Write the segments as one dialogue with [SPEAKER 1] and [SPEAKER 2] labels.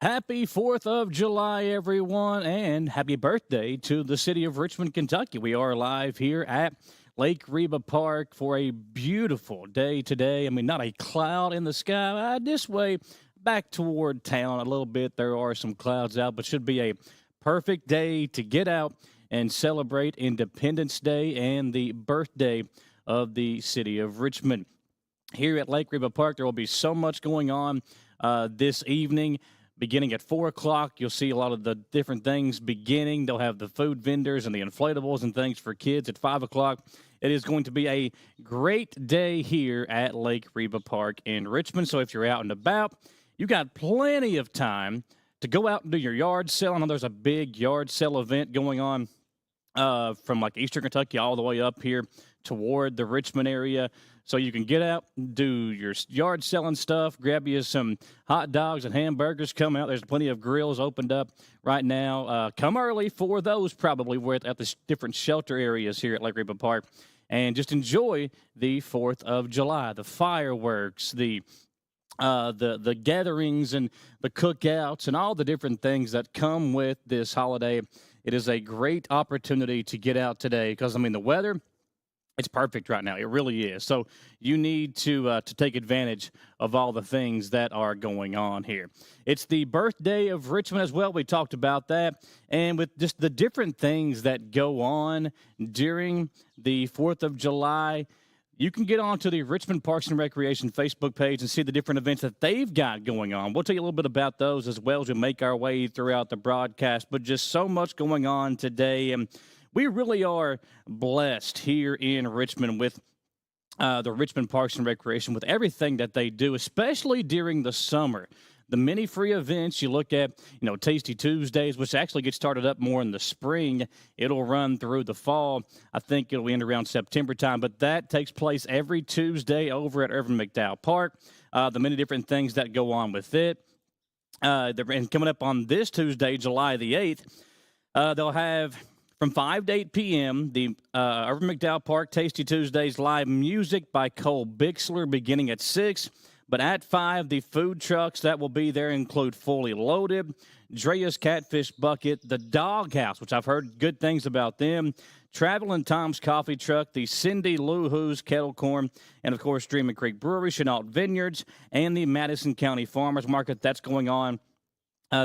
[SPEAKER 1] Happy 4th of July, everyone, and happy birthday to the city of Richmond, Kentucky. We are live here at Lake Reba Park for a beautiful day today. I mean, not a cloud in the sky. This way, back toward town a little bit, there are some clouds out, but should be a perfect day to get out and celebrate Independence Day and the birthday of the city of Richmond. Here at Lake Reba Park, there will be so much going on this evening. Beginning at 4 o'clock, you'll see a lot of the different things beginning. They'll have the food vendors and the inflatables and things for kids at 5 o'clock. It is going to be a great day here at Lake Reba Park in Richmond. So if you're out and about, you got plenty of time to go out and do your yard sale. I know there's a big yard sale event going on from like Eastern Kentucky all the way up here toward the Richmond area. So you can get out, do your yard selling stuff, grab you some hot dogs and hamburgers. Come out. There's plenty of grills opened up right now. Come early for those probably. We're at the different shelter areas here at Lake Reba Park. And just enjoy the 4th of July, the fireworks, the gatherings and the cookouts and all the different things that come with this holiday. It is a great opportunity to get out today because, I mean, the weather, it's perfect right now. It really is. So you need to take advantage of all the things that are going on here. It's the birthday of Richmond as well. We talked about that. And with just the different things that go on during the 4th of July, you can get onto the Richmond Parks and Recreation Facebook page and see the different events that they've got going on. We'll tell you a little bit about those as well as we make our way throughout the broadcast. But just so much going on today. And we really are blessed here in Richmond with the Richmond Parks and Recreation, with everything that they do, especially during the summer. The many free events, you look at, Tasty Tuesdays, which actually gets started up more in the spring. It'll run through the fall. I think it'll end around September time, but that takes place every Tuesday over at Irvin McDowell Park. The many different things that go on with it. And coming up on this Tuesday, July the 8th, they'll have from 5 to 8 p.m., the Irvin McDowell Park Tasty Tuesdays live music by Cole Bixler beginning at 6. But at 5, the food trucks that will be there include Fully Loaded, Drea's Catfish Bucket, the Doghouse, which I've heard good things about them, Traveling Tom's Coffee Truck, the Cindy Lou Who's Kettle Corn, and, of course, Dreaming Creek Brewery, Chenault Vineyards, and the Madison County Farmers Market. That's going on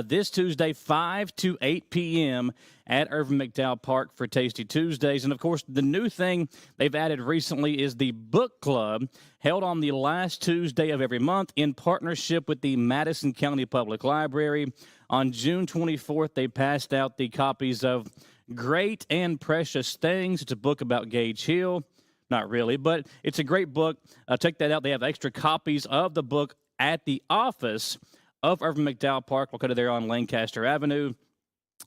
[SPEAKER 1] this Tuesday, 5 to 8 p.m. at Irvin McDowell Park for Tasty Tuesdays. And, of course, the new thing they've added recently is the book club held on the last Tuesday of every month in partnership with the Madison County Public Library. On June 24th, they passed out the copies of Great and Precious Things. It's a book about Gage Hill. Not really, but it's a great book. Check that out. They have extra copies of the book at the office of Irvin McDowell Park, located there on Lancaster Avenue.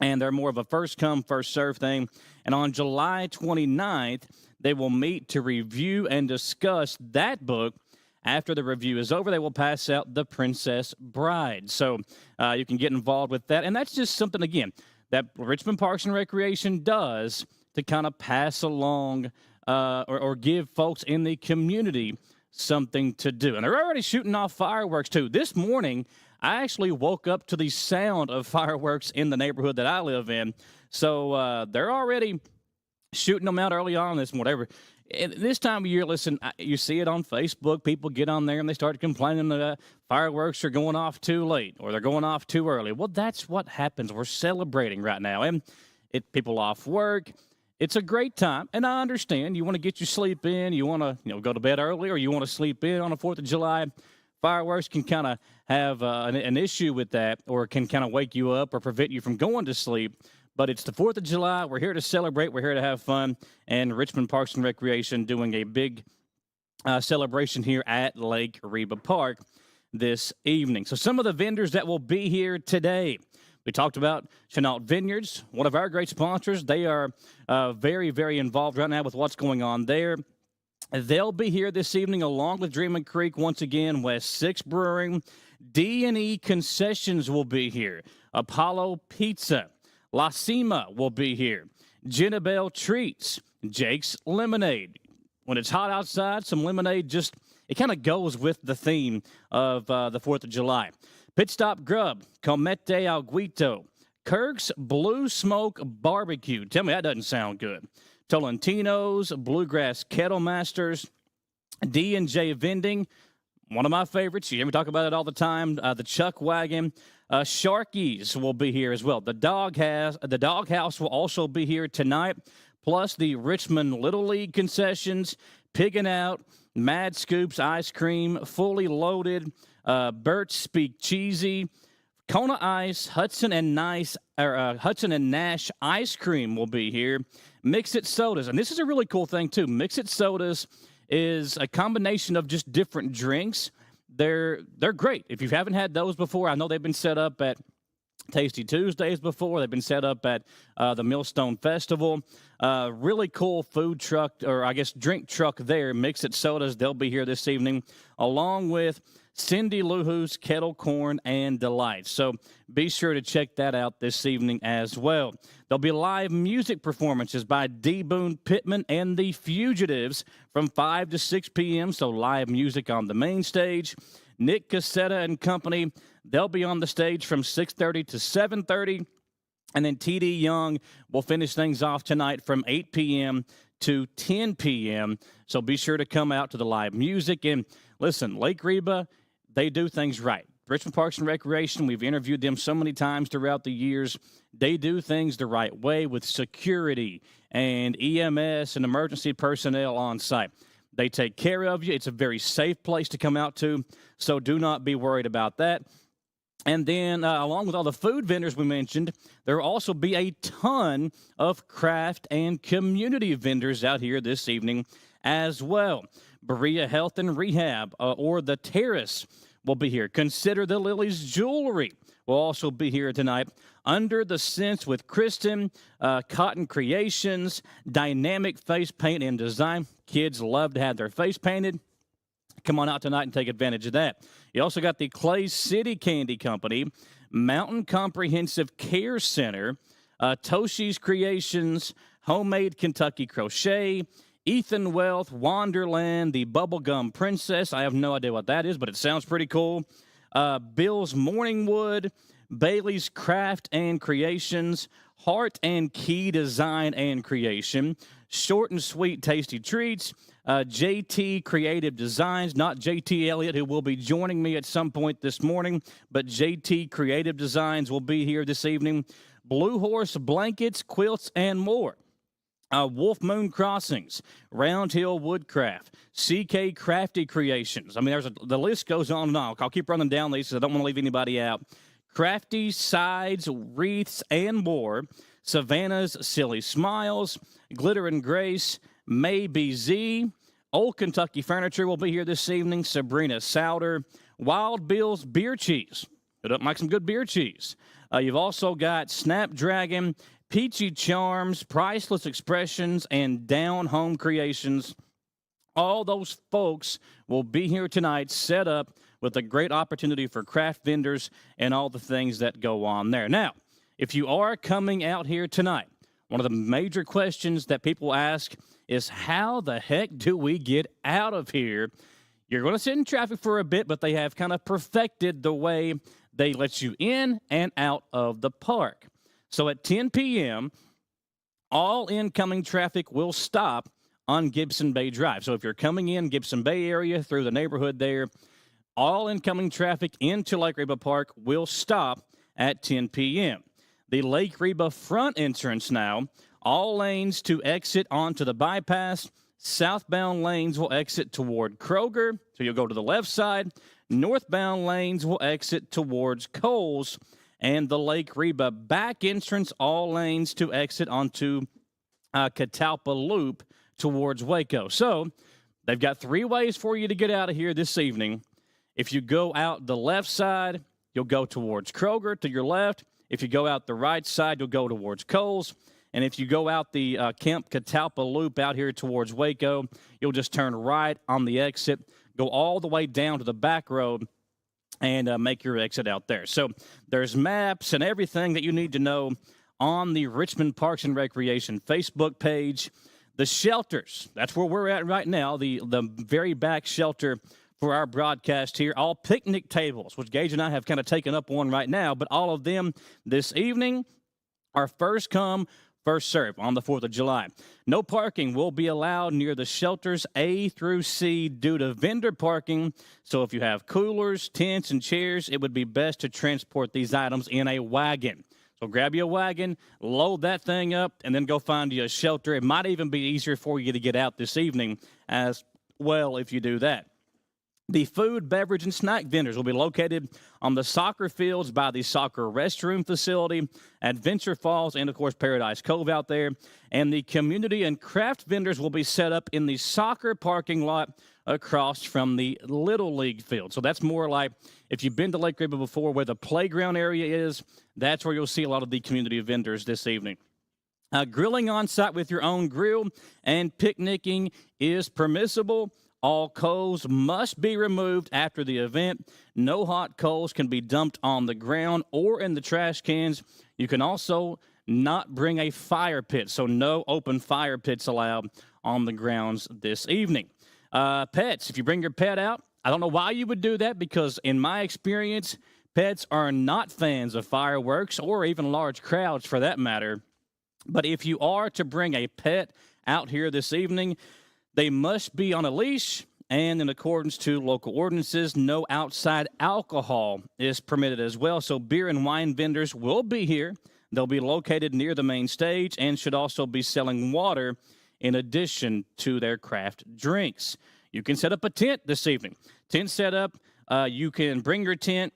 [SPEAKER 1] And they're more of a first-come, first-served thing. And on July 29th, they will meet to review and discuss that book. After the review is over, they will pass out The Princess Bride. So you can get involved with that. And that's just something, again, that Richmond Parks and Recreation does to kind of pass along or give folks in the community something to do. And they're already shooting off fireworks, too. This morning, I actually woke up to the sound of fireworks in the neighborhood that I live in. So they're already shooting them out early on this whatever. And this time of year, listen, you see it on Facebook. People get on there and they start complaining that fireworks are going off too late or they're going off too early. Well, that's what happens. We're celebrating right now. And people off work. It's a great time, and I understand. You want to get your sleep in. You want to go to bed early, or you want to sleep in on the 4th of July. Fireworks can kind of have an issue with that, or can kind of wake you up or prevent you from going to sleep. But it's the 4th of July. We're here to celebrate. We're here to have fun. And Richmond Parks and Recreation doing a big celebration here at Lake Reba Park this evening. So some of the vendors that will be here today. We talked about Chenault Vineyards, one of our great sponsors. They are very, very involved right now with what's going on there. They'll be here this evening along with Dreaming Creek once again, West 6 Brewing. D&E Concessions will be here. Apollo Pizza. La Cima will be here. Jenabelle Treats. Jake's Lemonade. When it's hot outside, some lemonade it kind of goes with the theme of the 4th of July. Pit Stop Grub, Comete Alguito, Kirk's Blue Smoke Barbecue. Tell me that doesn't sound good. Tolentino's, Bluegrass Kettle Masters, D&J Vending, one of my favorites. You hear me talk about it all the time. The Chuck Wagon. Sharky's will be here as well. The Doghouse will also be here tonight, plus the Richmond Little League concessions, Piggin' Out, Mad Scoops Ice Cream, Fully Loaded, Bert's Speak Cheesy, Kona Ice, Hudson and Nash Ice Cream will be here. Mix It Sodas, and this is a really cool thing too. Mix It Sodas is a combination of just different drinks. They're great. If you haven't had those before, I know they've been set up at Tasty Tuesdays before. They've been set up at the Millstone Festival. Really cool food truck, or I guess drink truck there, Mix It Sodas. They'll be here this evening, along with Cindy Lou Who's Kettle Corn and Delights. So be sure to check that out this evening as well. There'll be live music performances by D. Boone Pittman and the Fugitives from 5 to 6 p.m., so live music on the main stage. Nick Cassetta and Company, they'll be on the stage from 6:30 to 7:30. And then T.D. Young will finish things off tonight from 8 p.m. to 10 p.m. So be sure to come out to the live music. And listen, Lake Reba, they do things right. Richmond Parks and Recreation, we've interviewed them so many times throughout the years. They do things the right way with security and EMS and emergency personnel on site. They take care of you. It's a very safe place to come out to, so do not be worried about that. And then, along with all the food vendors we mentioned, there will also be a ton of craft and community vendors out here this evening as well. Berea Health and Rehab, or the Terrace, will be here. Consider the Lilies Jewelry will also be here tonight. Under the Sense with Kristen, Cotton Creations, Dynamic Face Paint and Design. Kids love to have their face painted. Come on out tonight and take advantage of that. You also got the Clay City Candy Company, Mountain Comprehensive Care Center, Toshi's Creations, Homemade Kentucky Crochet, Ethan Wealth, Wonderland, the Bubblegum Princess. I have no idea what that is, but it sounds pretty cool. Bill's Morningwood, Bailey's Craft and Creations, Heart and Key Design and Creation, Short and Sweet Tasty Treats, JT Creative Designs, not JT Elliott, who will be joining me at some point this morning, but JT Creative Designs will be here this evening. Blue Horse Blankets, Quilts, and more. Wolf Moon Crossings, Round Hill Woodcraft, CK Crafty Creations. I mean, the list goes on and on. I'll keep running down these because I don't want to leave anybody out. Crafty Sides, Wreaths, and more. Savannah's Silly Smiles, Glitter and Grace, May BZ, Old Kentucky Furniture will be here this evening. Sabrina Souder, Wild Bill's Beer Cheese. It doesn't like some good beer cheese. You've also got Snapdragon, Peachy Charms, Priceless Expressions, and Down Home Creations. All those folks will be here tonight, set up with a great opportunity for craft vendors and all the things that go on there. Now, if you are coming out here tonight, one of the major questions that people ask is, how the heck do we get out of here? You're going to sit in traffic for a bit, but they have kind of perfected the way they let you in and out of the park. So at 10 p.m., all incoming traffic will stop on Gibson Bay Drive. So if you're coming in Gibson Bay area through the neighborhood there, all incoming traffic into Lake Reba Park will stop at 10 p.m. The Lake Reba front entrance now, all lanes to exit onto the bypass. Southbound lanes will exit toward Kroger, so you'll go to the left side. Northbound lanes will exit towards Kohl's. And the Lake Reba back entrance, all lanes to exit onto Catalpa Loop towards Waco. So they've got 3 ways for you to get out of here this evening. If you go out the left side, you'll go towards Kroger to your left. If you go out the right side, you'll go towards Kohl's. And if you go out the Camp Catalpa Loop out here towards Waco, you'll just turn right on the exit, go all the way down to the back road, and make your exit out there. So there's maps and everything that you need to know on the Richmond Parks and Recreation Facebook page. The shelters, that's where we're at right now, the very back shelter for our broadcast here. All picnic tables, which Gage and I have kind of taken up on right now, but all of them this evening are first come, first serve on the 4th of July. No parking will be allowed near the shelters A through C due to vendor parking. So if you have coolers, tents, and chairs, it would be best to transport these items in a wagon. So grab you a wagon, load that thing up, and then go find you a shelter. It might even be easier for you to get out this evening as well if you do that. The food, beverage, and snack vendors will be located on the soccer fields by the soccer restroom facility, Adventure Falls, and, of course, Paradise Cove out there. And the community and craft vendors will be set up in the soccer parking lot across from the Little League field. So that's more like if you've been to Lake Reba before where the playground area is, that's where you'll see a lot of the community vendors this evening. Grilling on site with your own grill and picnicking is permissible. All coals must be removed after the event. No hot coals can be dumped on the ground or in the trash cans. You can also not bring a fire pit, so no open fire pits allowed on the grounds this evening. Pets, if you bring your pet out, I don't know why you would do that because in my experience, pets are not fans of fireworks or even large crowds for that matter. But if you are to bring a pet out here this evening, they must be on a leash, and in accordance to local ordinances, no outside alcohol is permitted as well. So beer and wine vendors will be here. They'll be located near the main stage and should also be selling water in addition to their craft drinks. You can set up a tent this evening. Tent setup, you can bring your tent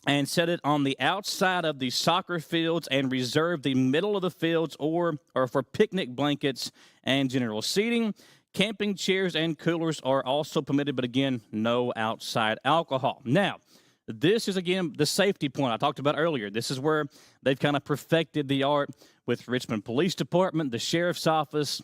[SPEAKER 1] and set it on the outside of the soccer fields and reserve the middle of the fields or for picnic blankets and general seating. Camping chairs and coolers are also permitted, but again, no outside alcohol. Now, this is, again, the safety point I talked about earlier. This is where they've kind of perfected the art with Richmond Police Department, the Sheriff's Office,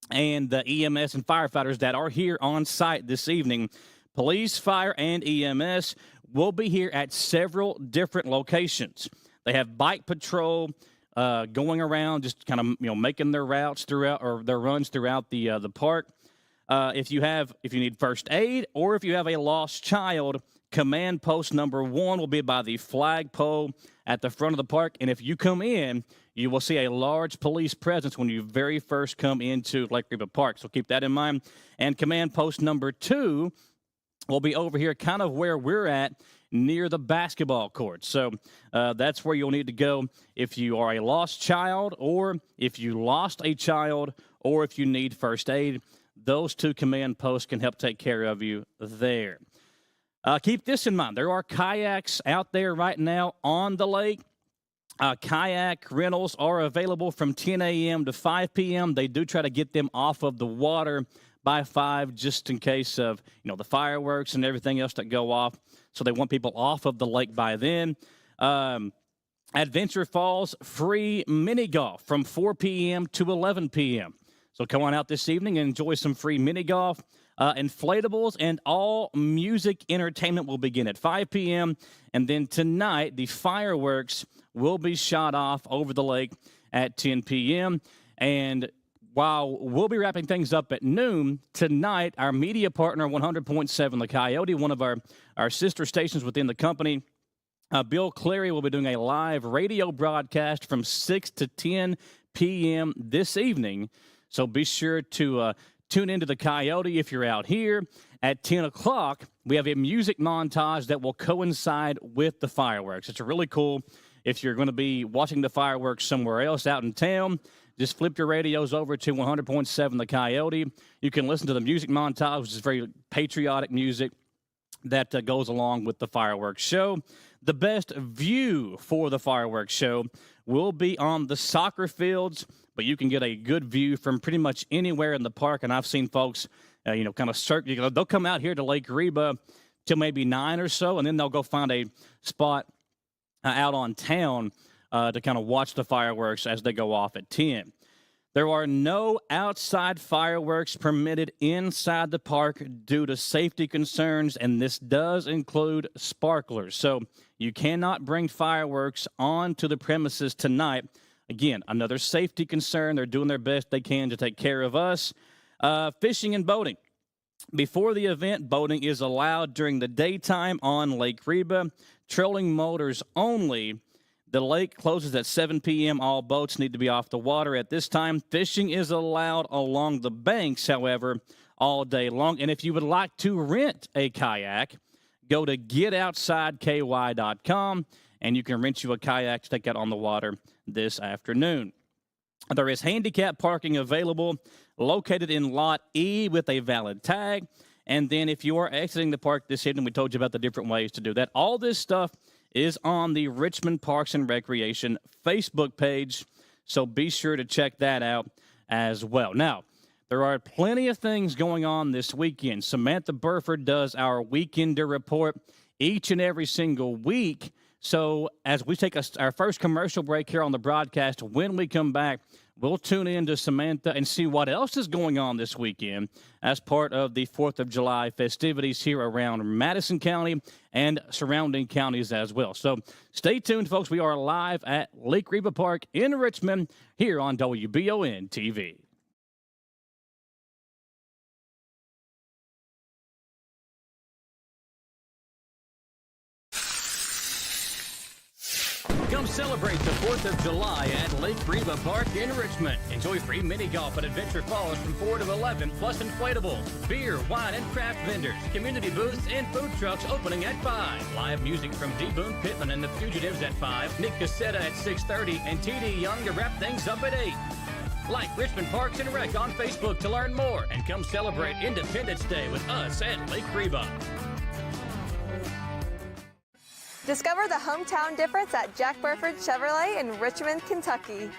[SPEAKER 1] and the EMS and firefighters that are here on site this evening. Police, fire, and EMS will be here at several different locations. They have bike patrol going around, just kind of making their routes throughout or their runs throughout the park. If you need first aid or if you have a lost child, command post number 1 will be by the flagpole at the front of the park. And if you come in, you will see a large police presence when you very first come into Lake Reba Park. So keep that in mind. And command post number 2 will be over here, kind of where we're at, near the basketball court. So that's where you'll need to go if you are a lost child or if you lost a child or if you need first aid. Those 2 command posts can help take care of you there. Keep this in mind. There are kayaks out there right now on the lake. Kayak rentals are available from 10 a.m. to 5 p.m. They do try to get them off of the water by 5 just in case of, the fireworks and everything else that go off. So they want people off of the lake by then. Adventure Falls, free mini golf from 4 p.m. to 11 p.m. So come on out this evening and enjoy some free mini golf. Inflatables and all music entertainment will begin at 5 p.m. And then tonight, the fireworks will be shot off over the lake at 10 p.m. And while we'll be wrapping things up at noon, tonight, our media partner, 100.7 The Coyote, one of our sister stations within the company, Bill Clary will be doing a live radio broadcast from 6 to 10 p.m. this evening. So be sure to tune into The Coyote if you're out here. At 10 o'clock, we have a music montage that will coincide with the fireworks. It's really cool. If you're going to be watching the fireworks somewhere else out in town, just flip your radios over to 100.7 The Coyote. You can listen to the music montage, which is very patriotic music that goes along with the fireworks show. The best view for the fireworks show will be on the soccer fields, but you can get a good view from pretty much anywhere in the park. And I've seen folks, kind of circle. They'll come out here to Lake Reba till maybe 9 or so, and then they'll go find a spot out on town to kind of watch the fireworks as they go off at 10. There are no outside fireworks permitted inside the park due to safety concerns, and this does include sparklers. So you cannot bring fireworks onto the premises tonight. Again, another safety concern. They're doing their best they can to take care of us. Fishing and boating. Before the event, boating is allowed during the daytime on Lake Reba. Trolling motors only. The lake closes at 7 p.m. All boats need to be off the water at this time. Fishing is allowed along the banks, however, all day long. And if you would like to rent a kayak, go to getoutsidky.com, and you can rent you a kayak to take out on the water this afternoon. There is handicap parking available, located in Lot E with a valid tag. And then if you are exiting the park this evening, we told you about the different ways to do that. All this stuff is on the Richmond Parks and Recreation Facebook page, so be sure to check that out as well. Now, there are plenty of things going on this weekend. Samantha Burford does our Weekender Report each and every single week. So as we take our first commercial break here on the broadcast, when we come back, we'll tune in to Samantha and see what else is going on this weekend as part of the 4th of July festivities here around Madison County and surrounding counties as well. So stay tuned, folks. We are live at Lake Reba Park in Richmond here on WBON-TV. Come celebrate the 4th of July at Lake Reba Park in Richmond. Enjoy free mini golf at Adventure Falls from 4 to 11, plus inflatables, beer, wine, and craft vendors, community booths, and food trucks opening at 5. Live music from D. Boone Pittman and the Fugitives at 5, Nick Cassetta at 6:30, and T.D. Young to wrap things up at 8. Like Richmond Parks and Rec on Facebook to learn more, and come celebrate Independence Day with us at Lake Reba.
[SPEAKER 2] Discover the hometown difference at Jack Burford Chevrolet in Richmond, Kentucky.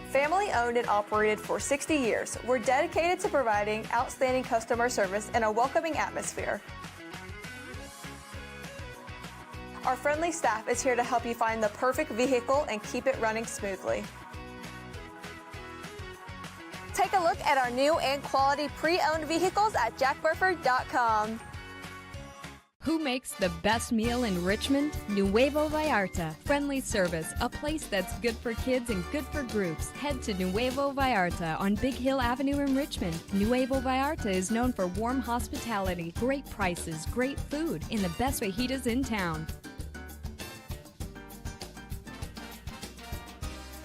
[SPEAKER 2] Family owned and operated for 60 years, we're dedicated to providing outstanding customer service and a welcoming atmosphere. Our friendly staff is here to help you find the perfect vehicle and keep it running smoothly. Take a look at our new and quality pre-owned vehicles at jackburford.com.
[SPEAKER 3] Who makes the best meal in Richmond? Nuevo Vallarta. Friendly service, a place that's good for kids and good for groups. Head to Nuevo Vallarta on Big Hill Avenue in Richmond. Nuevo Vallarta is known for warm hospitality, great prices, great food, and the best fajitas in town.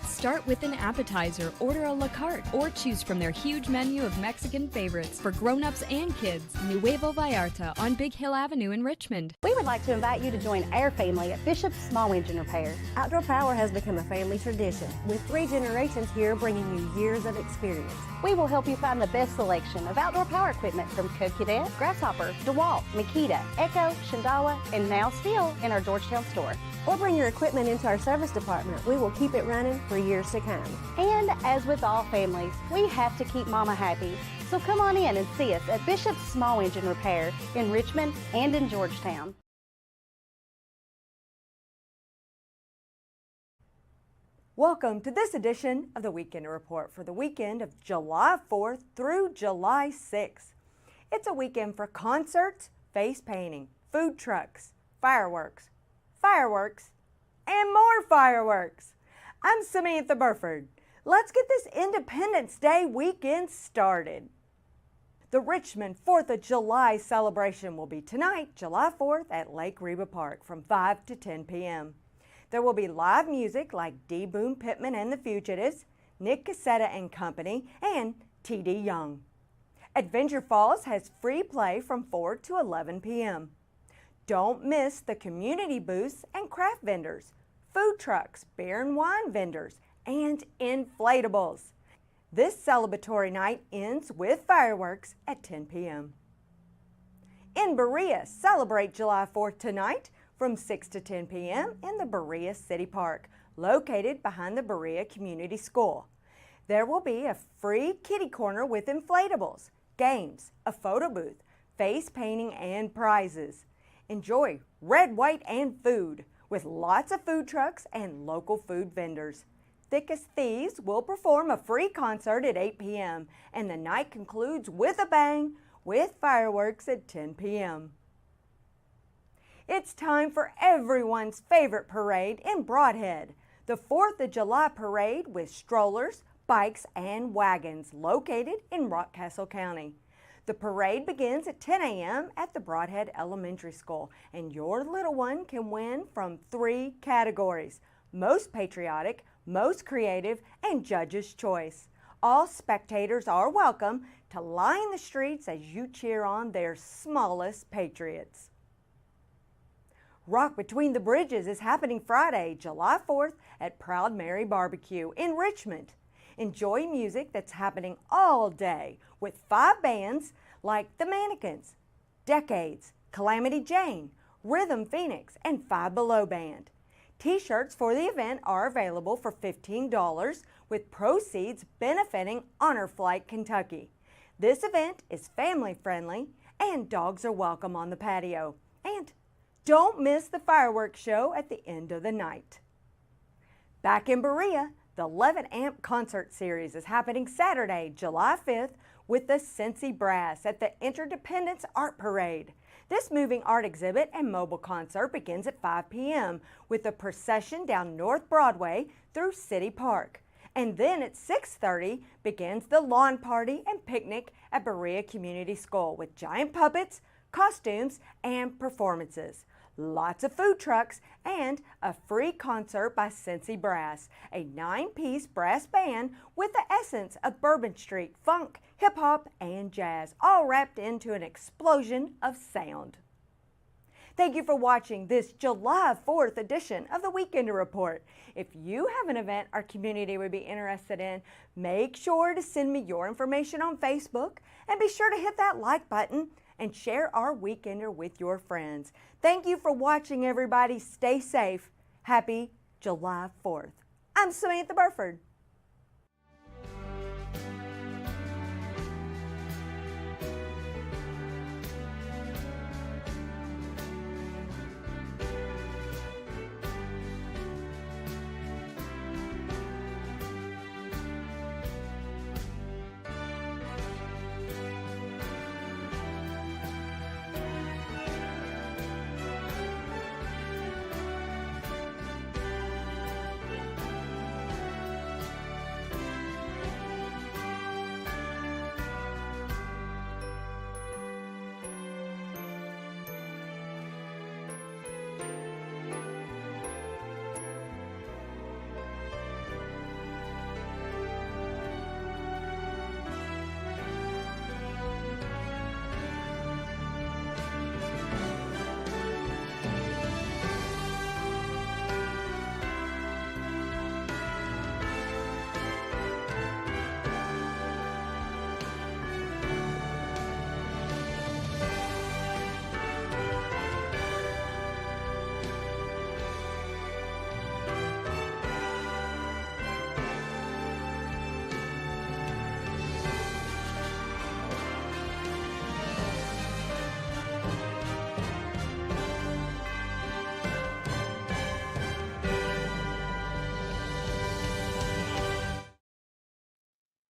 [SPEAKER 3] Start with an appetizer, order a la carte, or choose from their huge menu of Mexican favorites for grown-ups and kids. Nuevo Vallarta on Big Hill Avenue in Richmond.
[SPEAKER 4] We would like to invite you to join our family at Bishop's Small Engine Repair. Outdoor Power has become a family tradition, with 3 generations here bringing you years of experience. We will help you find the best selection of outdoor power equipment from Code Cadet, Grasshopper, DeWalt, Makita, Echo, Shindawa, and now Steel in our Georgetown store.
[SPEAKER 5] Or bring your equipment into our service department. We will keep it running for years to come.
[SPEAKER 4] And as with all families, we have to keep Mama happy. So come on in and see us at Bishop's Small Engine Repair in Richmond and in Georgetown.
[SPEAKER 6] Welcome to this edition of the Weekend Report for the weekend of July 4th through July 6th. It's a weekend for concerts, face painting, food trucks, fireworks, and more fireworks. I'm Samantha Burford. Let's get this Independence Day weekend started. The Richmond 4th of July celebration will be tonight, July 4th at Lake Reba Park from 5 to 10 p.m. There will be live music like D. Boone Pittman and the Fugitives, Nick Cassetta and Company, and T.D. Young. Adventure Falls has free play from 4 to 11 p.m. Don't miss the community booths and craft vendors, food trucks, beer and wine vendors, and inflatables. This celebratory night ends with fireworks at 10 p.m. In Berea, celebrate July 4th tonight from 6 to 10 p.m. in the Berea City Park, located behind the Berea Community School. There will be a free kiddie corner with inflatables, games, a photo booth, face painting, and prizes. Enjoy red, white, and food with lots of food trucks and local food vendors. Thick as Thieves will perform a free concert at 8 p.m. and the night concludes with a bang with fireworks at 10 p.m. It's time for everyone's favorite parade in Broadhead, the 4th of July parade with strollers, bikes, and wagons located in Rockcastle County. The parade begins at 10 a.m. at the Broadhead Elementary School, and your little one can win from 3 categories: most patriotic, most creative, and judge's choice. All spectators are welcome to line the streets as you cheer on their smallest patriots. Rock Between the Bridges is happening Friday, July 4th at Proud Mary Barbecue in Richmond. Enjoy music that's happening all day with 5 bands like The Mannequins, Decades, Calamity Jane, Rhythm Phoenix, and Five Below Band. T-shirts for the event are available for $15 with proceeds benefiting Honor Flight Kentucky. This event is family friendly and dogs are welcome on the patio. And don't miss the fireworks show at the end of the night. Back in Berea, the 11 Amp Concert Series is happening Saturday, July 5th with the Cincy Brass at the Interdependence Art Parade. This moving art exhibit and mobile concert begins at 5 p.m. with a procession down North Broadway through City Park. And then at 6:30 begins the lawn party and picnic at Berea Community School with giant puppets, costumes, and performances. Lots of food trucks and a free concert by Cincy Brass, a 9-piece brass band with the essence of Bourbon Street funk, hip-hop, and jazz, all wrapped into an explosion of sound. Thank you for watching this July 4th edition of the Weekender Report. If you have an event our community would be interested in, make sure to send me your information on Facebook and be sure to hit that like button and share our Weekender with your friends. Thank you for watching, everybody. Stay safe. Happy July 4th. I'm Samantha Burford.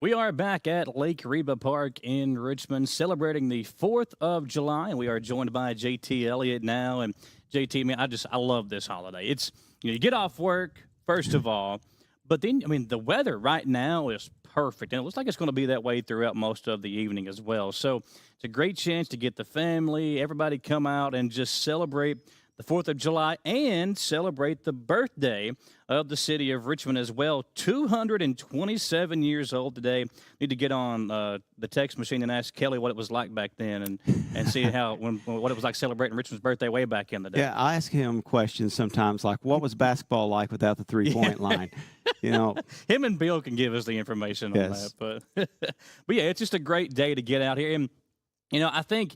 [SPEAKER 1] We are back at Lake Reba Park in Richmond celebrating the 4th of July, and we are joined by JT Elliott now. And JT, man, I love this holiday. It's, you get off work, first of all, but then, the weather right now is perfect, and it looks like it's going to be that way throughout most of the evening as well. So it's a great chance to get the family, everybody come out and just celebrate the 4th of July and celebrate the birthday of the city of Richmond as well. 227 years old today. Need to get on the text machine and ask Kelly what it was like back then and see what it was like celebrating Richmond's birthday way back in the day.
[SPEAKER 7] Yeah, I ask him questions sometimes like, what was basketball like without the three-point line?
[SPEAKER 1] Him and Bill can give us the information on that. But yeah, it's just a great day to get out here. And, I think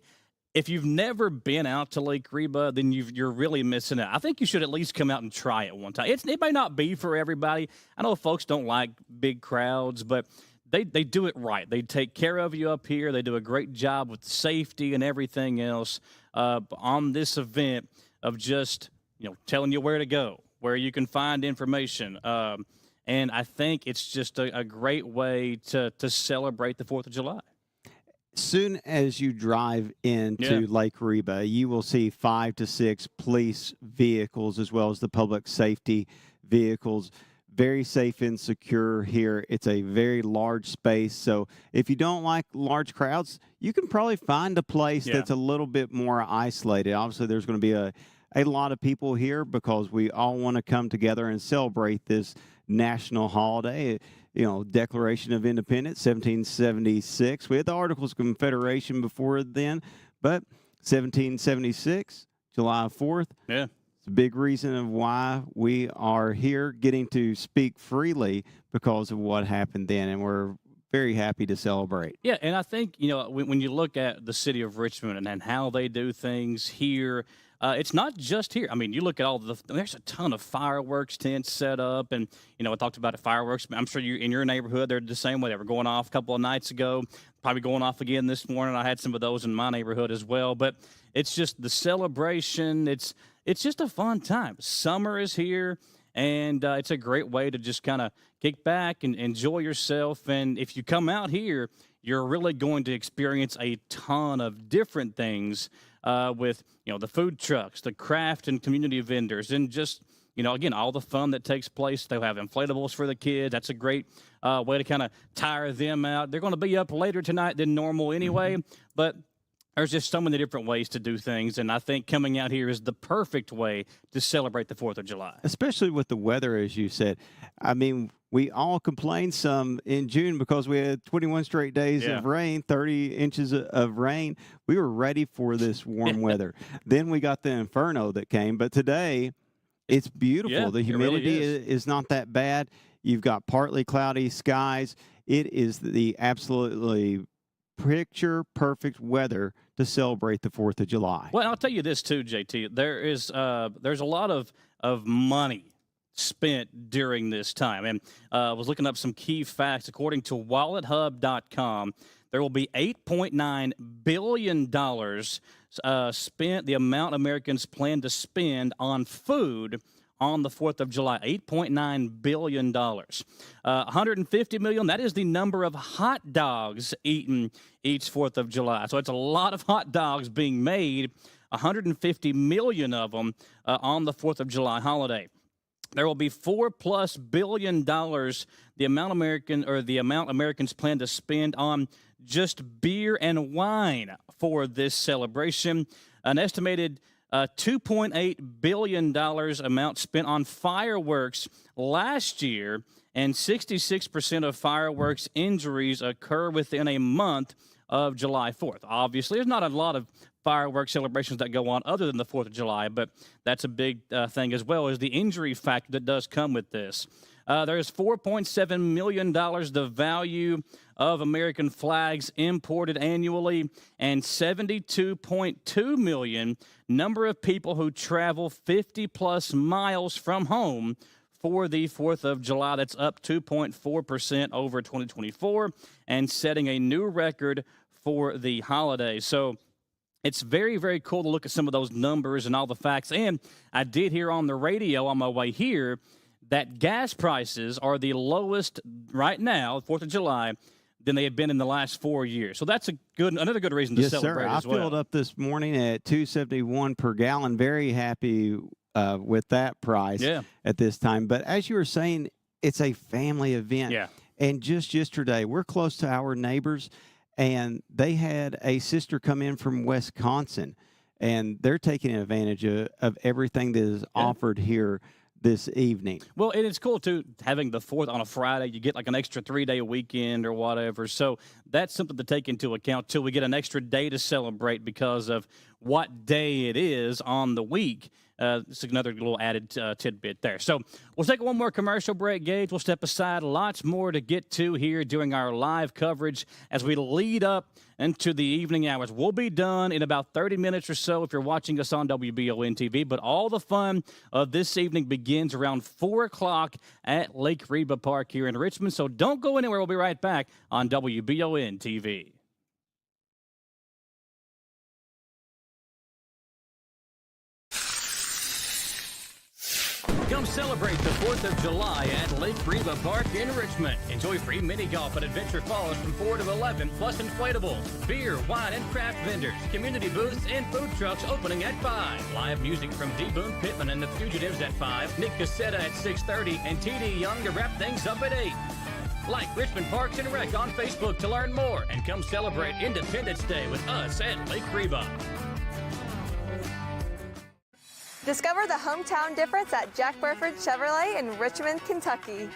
[SPEAKER 1] if you've never been out to Lake Reba, then you're really missing out. I think you should at least come out and try it one time. It may not be for everybody. I know folks don't like big crowds, but they do it right. They take care of you up here. They do a great job with safety and everything else on this event of just telling you where to go, where you can find information. And I think it's just a great way to celebrate the 4th of July.
[SPEAKER 7] Soon as you drive into Lake Reba, you will see 5 to 6 police vehicles as well as the public safety vehicles. very safe and secure here. It's a very large space. So if you don't like large crowds, you can probably find a place that's a little bit more isolated. Obviously, there's going to be a lot of people here because we all want to come together and celebrate this national holiday. You know, Declaration of Independence, 1776. We had the Articles of Confederation before then, but 1776, July 4th.
[SPEAKER 1] Yeah.
[SPEAKER 7] It's a big reason of why we are here getting to speak freely because of what happened then, and we're very happy to celebrate.
[SPEAKER 1] Yeah, and I think, you know, when you look at the city of Richmond and how they do things here, it's not just here. I mean, you look at there's a ton of fireworks tents set up, and, you know, I talked about the fireworks. I'm sure in your neighborhood, they're the same way. They were going off a couple of nights ago, probably going off again this morning. I had some of those in my neighborhood as well, but it's just the celebration. It's just a fun time. Summer is here, and it's a great way to just kind of kick back and enjoy yourself. And if you come out here, you're really going to experience a ton of different things with, you know, the food trucks, the craft and community vendors, and just, you know, again, all the fun that takes place. They'll have inflatables for the kids. That's a great way to kind of tire them out. They're going to be up later tonight than normal anyway, but there's just so many different ways to do things, and I think coming out here is the perfect way to celebrate the 4th of July.
[SPEAKER 7] Especially with the weather, as you said. I mean, we all complained some in June because we had 21 straight days of rain, 30 inches of rain. We were ready for this warm weather. Then we got the inferno that came, but today it's beautiful.
[SPEAKER 1] Yeah,
[SPEAKER 7] the humidity
[SPEAKER 1] really
[SPEAKER 7] is not that bad. You've got partly cloudy skies. It is the absolutely picture perfect weather to celebrate the 4th of July.
[SPEAKER 1] Well, I'll tell you this too, JT. There's a lot of money spent during this time, and I was looking up some key facts. According to WalletHub.com, there will be $8.9 billion spent. The amount Americans plan to spend on food on the 4th of July, $8.9 billion. $150 million, that is the number of hot dogs eaten each 4th of July. So it's a lot of hot dogs being made, 150 million of them on the 4th of July holiday. There will be $4+ billion, the amount Americans plan to spend on just beer and wine for this celebration. An estimated $2.8 billion amount spent on fireworks last year, and 66% of fireworks injuries occur within a month of July 4th. Obviously, there's not a lot of fireworks celebrations that go on other than the 4th of July, but that's a big thing, as well as the injury factor that does come with this. There's $4.7 million the value of American flags imported annually, and 72.2 million number of people who travel 50+ miles from home for the 4th of July. That's up 2.4% over 2024 and setting a new record for the holiday. So it's very, very cool to look at some of those numbers and all the facts. And I did hear on the radio on my way here that gas prices are the lowest right now, 4th of July, than they have been in the last 4 years. So that's another good reason to celebrate as well.
[SPEAKER 7] I filled up this morning at $2.71 per gallon. Very happy with that price at this time. But as you were saying, it's a family event.
[SPEAKER 1] Yeah.
[SPEAKER 7] And just yesterday, we're close to our neighbors, and they had a sister come in from Wisconsin, and they're taking advantage of everything that is offered here this evening.
[SPEAKER 1] Well, and it's cool, too, having the 4th on a Friday. You get like an extra 3-day weekend or whatever. So that's something to take into account, too. We get an extra day to celebrate because of what day it is on the week. It's another little added tidbit there. So we'll take one more commercial break, Gage. We'll step aside. Lots more to get to here during our live coverage as we lead up into the evening hours. We'll be done in about 30 minutes or so if you're watching us on WBON-TV. But all the fun of this evening begins around 4 o'clock at Lake Reba Park here in Richmond. So don't go anywhere. We'll be right back on WBON-TV. Come celebrate the 4th of July at Lake Reba Park in Richmond. Enjoy free mini golf at Adventure Falls from 4 to 11, plus inflatables, beer, wine, and craft vendors, community booths, and food trucks opening at 5. Live music from D. Boone Pittman and the Fugitives at 5, Nick Cassetta at 6:30, and T.D. Young to wrap things up at 8. Like Richmond Parks and Rec on Facebook to learn more, and come celebrate Independence Day with us at Lake Reba.
[SPEAKER 2] Discover the hometown difference at Jack Burford Chevrolet in Richmond, Kentucky.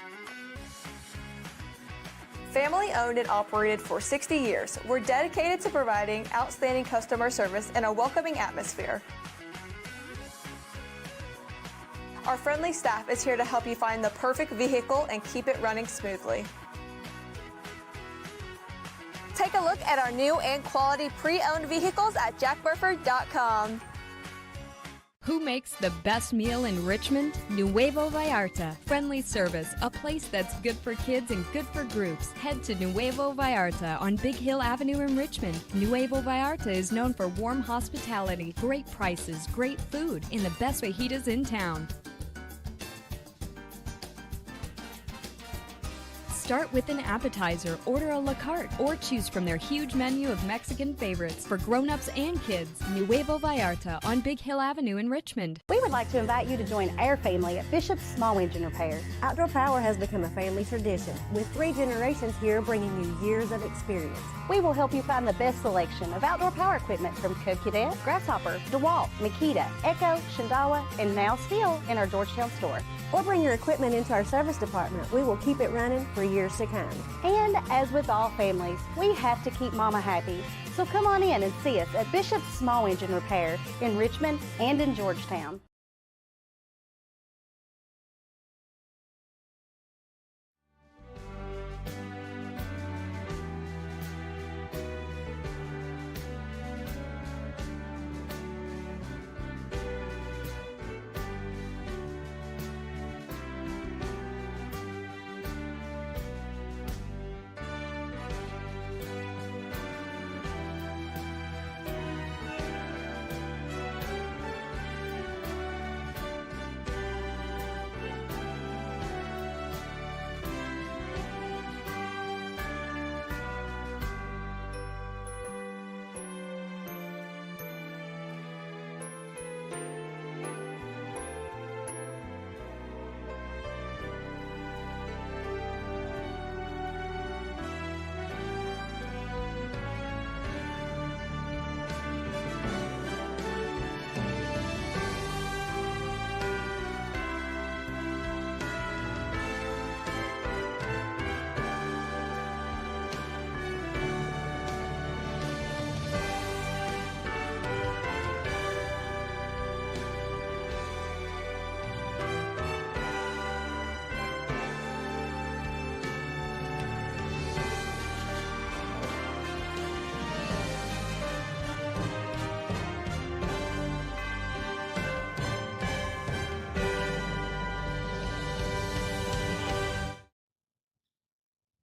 [SPEAKER 2] Family owned and operated for 60 years, we're dedicated to providing outstanding customer service and a welcoming atmosphere. Our friendly staff is here to help you find the perfect vehicle and keep it running smoothly. Take a look at our new and quality pre-owned vehicles at jackburford.com.
[SPEAKER 3] Who makes the best meal in Richmond? Nuevo Vallarta. Friendly service, a place that's good for kids and good for groups. Head to Nuevo Vallarta on Big Hill Avenue in Richmond. Nuevo Vallarta is known for warm hospitality, great prices, great food, and the best fajitas in town. Start with an appetizer, order a la carte, or choose from their huge menu of Mexican favorites for grown-ups and kids. Nuevo Vallarta on Big Hill Avenue in Richmond.
[SPEAKER 4] We would like to invite you to join our family at Bishop's Small Engine Repair.
[SPEAKER 5] Outdoor Power has become a family tradition, with 3 generations here bringing you years of experience.
[SPEAKER 4] We will help you find the best selection of outdoor power equipment from Co-Cadet, Grasshopper, DeWalt, Makita, Echo, Shindawa, and now still in our Georgetown store.
[SPEAKER 5] Or bring your equipment into our service department. We will keep it running for years to come.
[SPEAKER 4] And as with all families, we have to keep Mama happy. So come on in and see us at Bishop's Small Engine Repair in Richmond and in Georgetown.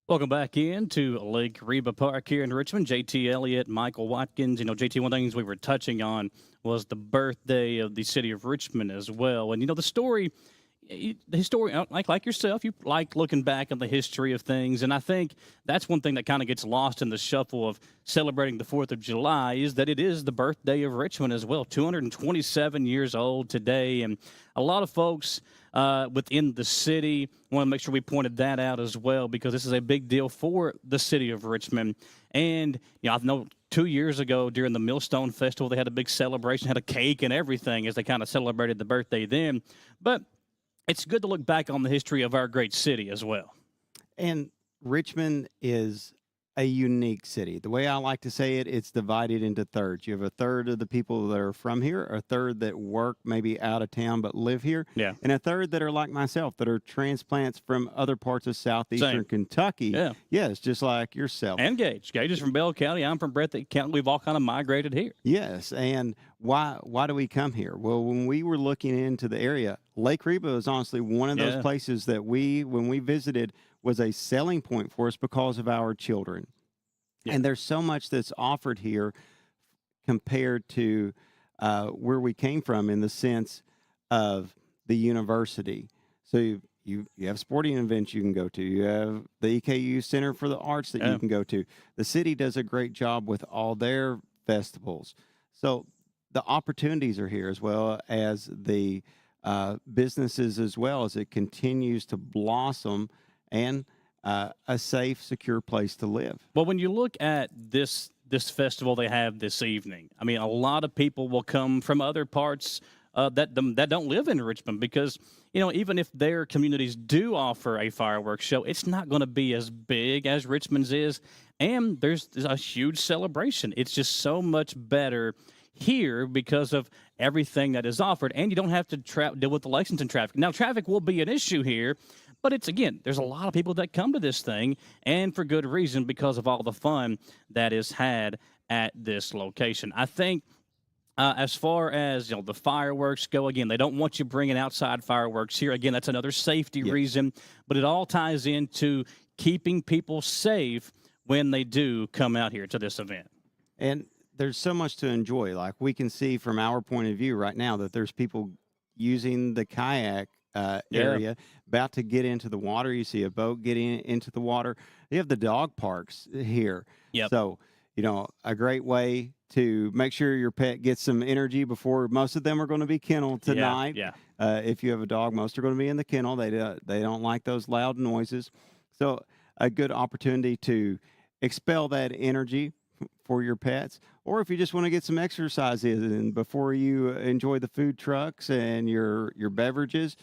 [SPEAKER 1] Welcome back in to Lake Reba Park here in Richmond. JT Elliott, Michael Watkins. You know, JT, one of the things we were touching on was the birthday of the city of Richmond as well. And, you know, the story, like yourself, you like looking back on the history of things. And I think that's one thing that kind of gets lost in the shuffle of celebrating the 4th of July is that it is the birthday of Richmond as well. 227 years old today. And a lot of folks within the city want to make sure we pointed that out as well, because this is a big deal for the city of Richmond. And, you know, I know 2 years ago during the Millstone Festival, they had a big celebration, had a cake and everything as they kind of celebrated the birthday then. But it's good to look back on the history of our great city as well.
[SPEAKER 7] And Richmond is a unique city. The way I like to say it, it's divided into thirds. You have a third of the people that are from here, a third that work maybe out of town but live here,
[SPEAKER 1] yeah,
[SPEAKER 7] and a third that are like myself, that are transplants from other parts of southeastern Kentucky.
[SPEAKER 1] Yeah.
[SPEAKER 7] Yes, just like yourself.
[SPEAKER 1] And Gage. Gage is from Bell County. I'm from Breathitt County. We've all kind of migrated here.
[SPEAKER 7] Yes, and why do we come here? Well, when we were looking into the area, Lake Reba is honestly one of those places that when we visited, was a selling point for us because of our children. Yeah. And there's so much that's offered here compared to where we came from in the sense of the university, So you have sporting events you can go to. You have the EKU Center for the Arts that you can go to. The city does a great job with all their festivals. So the opportunities are here, as well as the businesses, as well as it continues to blossom, and a safe, secure place to live.
[SPEAKER 1] Well, when you look at this festival they have this evening, I mean, a lot of people will come from other parts that don't live in Richmond, because, you know, even if their communities do offer a fireworks show, it's not going to be as big as Richmond's is, and there's a huge celebration. It's just so much better here because of everything that is offered, and you don't have to deal with the Lexington traffic. Now, traffic will be an issue here, but it's, again, there's a lot of people that come to this thing, and for good reason, because of all the fun that is had at this location. I think as far as, you know, the fireworks go, again, they don't want you bringing outside fireworks here. Again, that's another safety reason, but it all ties into keeping people safe when they do come out here to this event.
[SPEAKER 7] And there's so much to enjoy. Like, we can see from our point of view right now that there's people using the kayak area, about to get into the water. You see a boat getting into the water. You have the dog parks here. So, you know, a great way to make sure your pet gets some energy before most of them are going to be kenneled tonight. If you have a dog, most are going to be in the kennel. They don't like those loud noises. So a good opportunity to expel that energy for your pets, or if you just want to get some exercise in before you enjoy the food trucks and your beverages,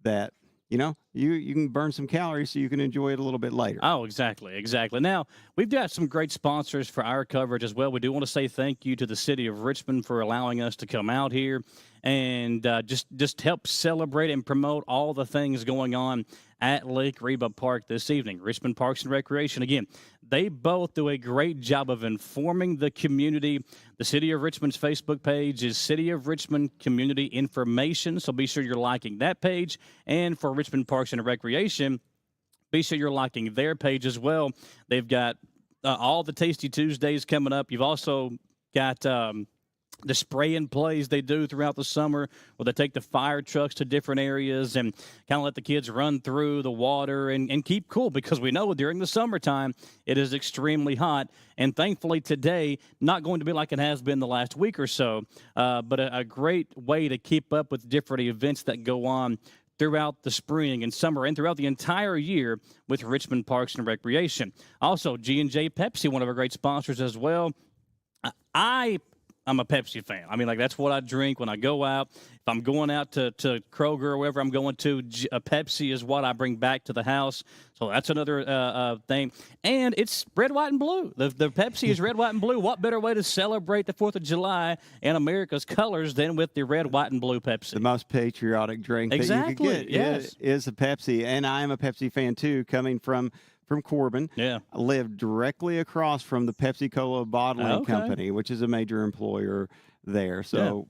[SPEAKER 7] that, you know, you can burn some calories so you can enjoy it a little bit later.
[SPEAKER 1] Oh, exactly. Now, we've got some great sponsors for our coverage as well. We do want to say thank you to the city of Richmond for allowing us to come out here and just help celebrate and promote all the things going on at Lake Reba Park this evening. Richmond Parks and Recreation, again, they both do a great job of informing the community. The City of Richmond's Facebook page is City of Richmond Community Information, so be sure you're liking that page. And for Richmond Parks and Recreation, be sure you're liking their page as well. They've got all the Tasty Tuesdays coming up. You've also got the spray and plays they do throughout the summer, where they take the fire trucks to different areas and kind of let the kids run through the water and keep cool, because we know during the summertime it is extremely hot. And thankfully today, not going to be like it has been the last week or so, but a great way to keep up with different events that go on throughout the spring and summer and throughout the entire year with Richmond Parks and Recreation. Also, G&J Pepsi, one of our great sponsors as well. I'm a Pepsi fan. I mean, like, that's what I drink when I go out. If I'm going out to Kroger or wherever I'm going to, a Pepsi is what I bring back to the house. So that's another thing. And it's red, white, and blue. The Pepsi is red, white, and blue. What better way to celebrate the 4th of July and America's colors than with the red, white, and blue Pepsi?
[SPEAKER 7] The most patriotic drink that you could get is a Pepsi. And I am a Pepsi fan, too, coming from Corbin. I live directly across from the Pepsi-Cola bottling company, which is a major employer there. So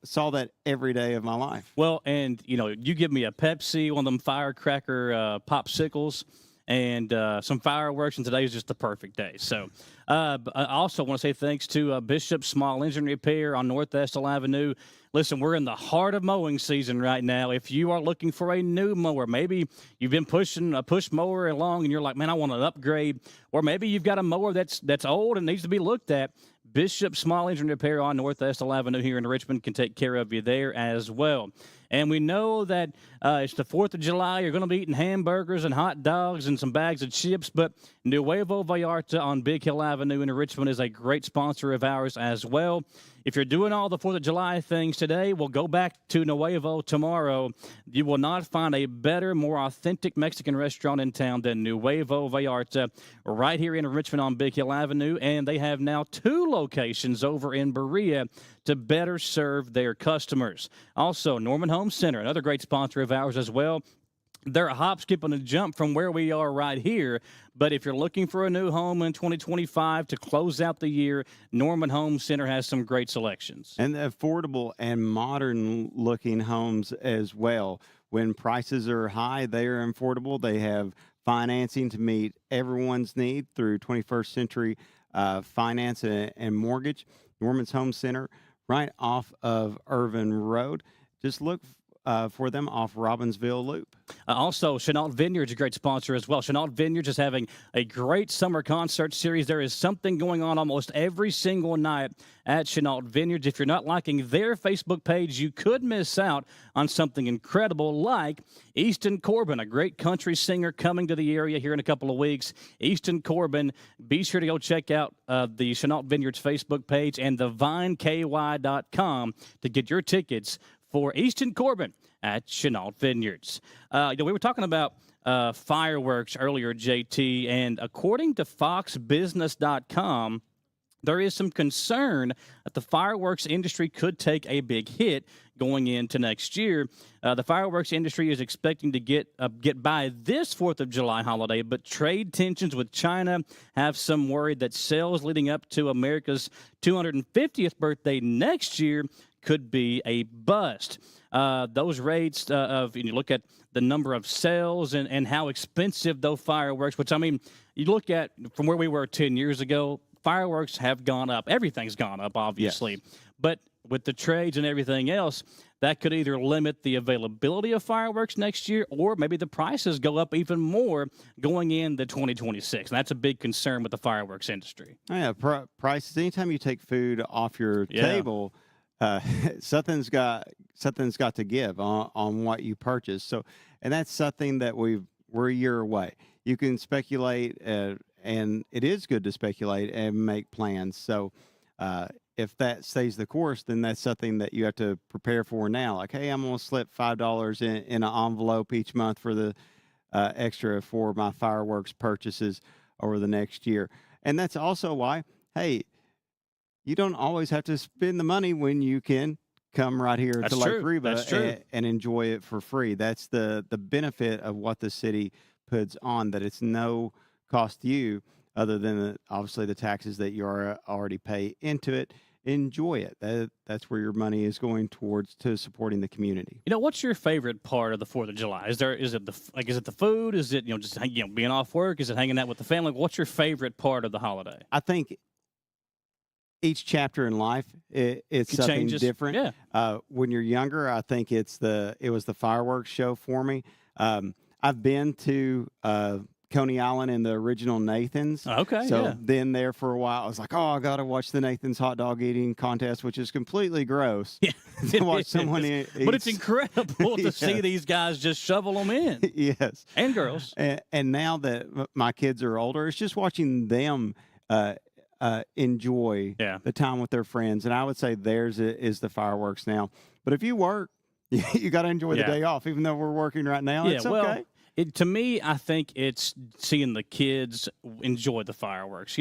[SPEAKER 7] saw that every day of my life.
[SPEAKER 1] Well, and, you know, you give me a Pepsi, one of them firecracker popsicles, and some fireworks, and today is just the perfect day. So I also want to say thanks to Bishop Small Engine Repair on North Estill Avenue. Listen, we're in the heart of mowing season right now. If you are looking for a new mower, maybe you've been pushing a push mower along and you're like, man, I want an upgrade. Or maybe you've got a mower that's old and needs to be looked at. Bishop Small Engine Repair on North Estill Avenue here in Richmond can take care of you there as well. And we know that it's the 4th of July. You're going to be eating hamburgers and hot dogs and some bags of chips. But Nuevo Vallarta on Big Hill Avenue in Richmond is a great sponsor of ours as well. If you're doing all the 4th of July things today, we'll go back to Nuevo tomorrow. You will not find a better, more authentic Mexican restaurant in town than Nuevo Vallarta, right here in Richmond on Big Hill Avenue. And they have now 2 locations over in Berea to better serve their customers. Also, Norman Home Center, another great sponsor of ours as well. They're a hop, skip, and a jump from where we are right here. But if you're looking for a new home in 2025 to close out the year, Norman Home Center has some great selections.
[SPEAKER 7] And affordable and modern-looking homes as well. When prices are high, they are affordable. They have financing to meet everyone's need through 21st century finance and mortgage. Norman's Home Center, right off of Irvin Road. Just look for them off Robbinsville Loop.
[SPEAKER 1] Also, Chenault Vineyards is a great sponsor as well. Chenault Vineyards is having a great summer concert series. There is something going on almost every single night at Chenault Vineyards. If you're not liking their Facebook page, you could miss out on something incredible like Easton Corbin, a great country singer coming to the area here in a couple of weeks. Easton Corbin, be sure to go check out the Chenault Vineyards Facebook page and thevineky.com to get your tickets for Easton Corbin at Chenault Vineyards. We were talking about fireworks earlier, JT, and according to foxbusiness.com, there is some concern that the fireworks industry could take a big hit going into next year. The fireworks industry is expecting to get by this 4th of July holiday, but trade tensions with China have some worry that sales leading up to America's 250th birthday next year could be a bust. Those rates of, you look at the number of sales and how expensive those fireworks, which, I mean, you look at from where we were 10 years ago, fireworks have gone up. Everything's gone up, obviously. Yes. But with the trades and everything else, that could either limit the availability of fireworks next year or maybe the prices go up even more going into 2026. And that's a big concern with the fireworks industry.
[SPEAKER 7] Oh, yeah, prices. Anytime you take food off your table, something's got to give on what you purchase. So, and that's something that we're a year away. You can speculate, and it is good to speculate and make plans. So, if that stays the course, then that's something that you have to prepare for now. Like, hey, I'm going to slip $5 in an envelope each month for the extra for my fireworks purchases over the next year. And that's also why, hey, you don't always have to spend the money when you can come right here to Lake Reba and enjoy it for free. That's the benefit of what the city puts on, that it's no cost to you other than obviously the taxes that you already pay into it. Enjoy it. That's where your money is going towards to supporting the community.
[SPEAKER 1] What's your favorite part of the 4th of July? Is it the food? Is it just being off work? Is it hanging out with the family? What's your favorite part of the holiday?
[SPEAKER 7] I think each chapter in life it's something different.
[SPEAKER 1] Yeah.
[SPEAKER 7] When you're younger, I think it was the fireworks show for me. I've been to Coney Island in the original Nathan's.
[SPEAKER 1] Okay.
[SPEAKER 7] So then there for a while, I was like, oh, I got to watch the Nathan's hot dog eating contest, which is completely gross.
[SPEAKER 1] Yeah.
[SPEAKER 7] To watch someone eat.
[SPEAKER 1] But it's incredible to see these guys just shovel them in.
[SPEAKER 7] Yes.
[SPEAKER 1] And girls.
[SPEAKER 7] And now that my kids are older, it's just watching them enjoy the time with their friends. And I would say theirs is the fireworks now. But if you work, you got to enjoy the day off, even though we're working right now. It's okay.
[SPEAKER 1] Well, to me, I think it's seeing the kids enjoy the fireworks.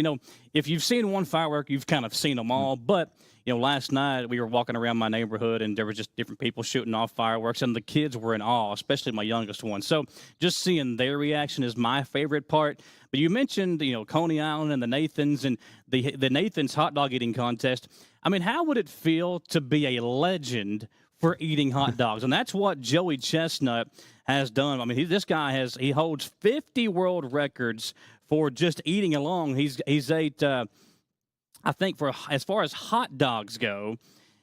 [SPEAKER 1] If you've seen one firework, you've kind of seen them all. But, last night we were walking around my neighborhood and there were just different people shooting off fireworks and the kids were in awe, especially my youngest one. So just seeing their reaction is my favorite part. But you mentioned, Coney Island and the Nathan's and the Nathan's hot dog eating contest. I mean, how would it feel to be a legend for eating hot dogs? And that's what Joey Chestnut has done. I mean, this guy he holds 50 world records for just eating along. He's ate, I think, for as far as hot dogs go,